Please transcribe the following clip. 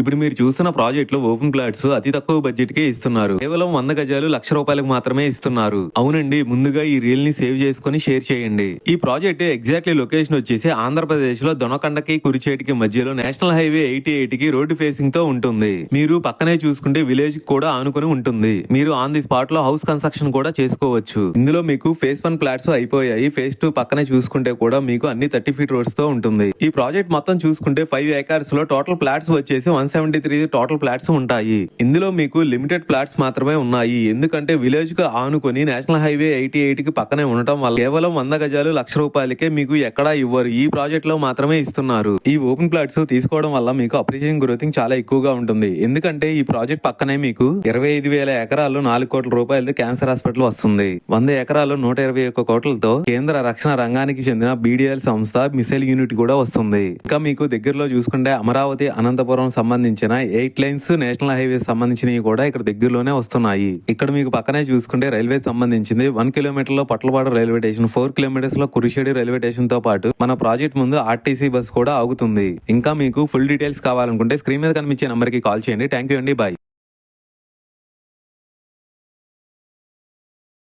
ఇప్పుడు మీరు చూస్తున్న ప్రాజెక్ట్ లో ఓపెన్ ప్లాట్స్ అతి తక్కువ బడ్జెట్ కే ఇస్తున్నారు. కేవలం 100 గజాలు ₹1,00,000 మాత్రమే ఇస్తున్నారు. అవునండి, ముందుగా ఈ రీల్ ని సేవ్ చేసుకుని షేర్ చేయండి. ఈ ప్రాజెక్ట్ ఎగ్జాక్ట్లీ లొకేషన్ వచ్చేసి ఆంధ్రప్రదేశ్ లో దొనకొండకి కురిచేటికి మధ్యలో నేషనల్ హైవే 88 కి రోడ్డు ఫేసింగ్ తో ఉంటుంది. మీరు పక్కనే చూసుకుంటే విలేజ్ కూడా ఆనుకుని ఉంటుంది. మీరు ఆన్ ది స్పాట్ లో హౌస్ కన్స్ట్రక్షన్ కూడా చేసుకోవచ్చు. ఇందులో మీకు ఫేజ్ 1 ఫ్లాట్స్ అయిపోయాయి. ఫేజ్ 2 పక్కనే చూసుకుంటే కూడా మీకు అన్ని 30 ఫీట్ రోడ్స్ తో ఉంటుంది. ఈ ప్రాజెక్ట్ మొత్తం చూసుకుంటే 5 ఏకర్స్ లో టోటల్ ఫ్లాట్స్ వచ్చేసి 173 టోటల్ ఫ్లాట్స్ ఉంటాయి. ఇందులో మీకు లిమిటెడ్ ఫ్లాట్స్ మాత్రమే ఉన్నాయి. ఎందుకంటే విలేజ్ కు ఆనుకొని నేషనల్ హైవే 88 కి పక్కనే ఉండటం వల్ల కేవలం 100 గజాలు ₹1,00,000కే మీకు ఎక్కడా ఇవ్వరు. ఈ ప్రాజెక్ట్ లో మాత్రమే ఇస్తున్నారు. ఈ ఓపెన్ ఫ్లాట్స్ తీసుకోవడం వల్ల మీకు అప్రిషియేషన్ గ్రోతింగ్ చాలా ఎక్కువగా ఉంటుంది. ఎందుకంటే ఈ ప్రాజెక్ట్ పక్కనే మీకు 25,000 ఎకరాల్లో ₹4 కోట్ల క్యాన్సర్ హాస్పిటల్ వస్తుంది. 100 ఎకరాల్లో 121 కోట్లతో కేంద్ర రక్షణ రంగానికి చెందిన బీడీఎల్ సంస్థ మిసైల్ యూనిట్ కూడా వస్తుంది. ఇంకా మీకు దగ్గరలో చూసుకుంటే అమరావతి అనంతపురం సంబంధించిన 8 లైన్స్ నేషనల్ హైవే సంబంధించినవి కూడా ఇక్కడ దగ్గరలోనే వస్తున్నాయి. ఇక్కడ మీకు పక్కనే చూసుకుంటే రైల్వే సంబంధించింది 1 కిలోమీటర్ లో పట్లపాడు రైల్వే స్టేషన్, 4 కిలోమీటర్స్ లో కురిషేడి రైల్వే స్టేషన్ తో పాటు మన ప్రాజెక్ట్ ముందు ఆర్టీసీ బస్ కూడా ఆగుతుంది. ఇంకా మీకు ఫుల్ డీటెయిల్స్ కావాలనుకుంటే స్క్రీన్ మీద కనిపించే నంబర్ కి కాల్ చేయండి. థ్యాంక్ యూ అండి, బాయ్.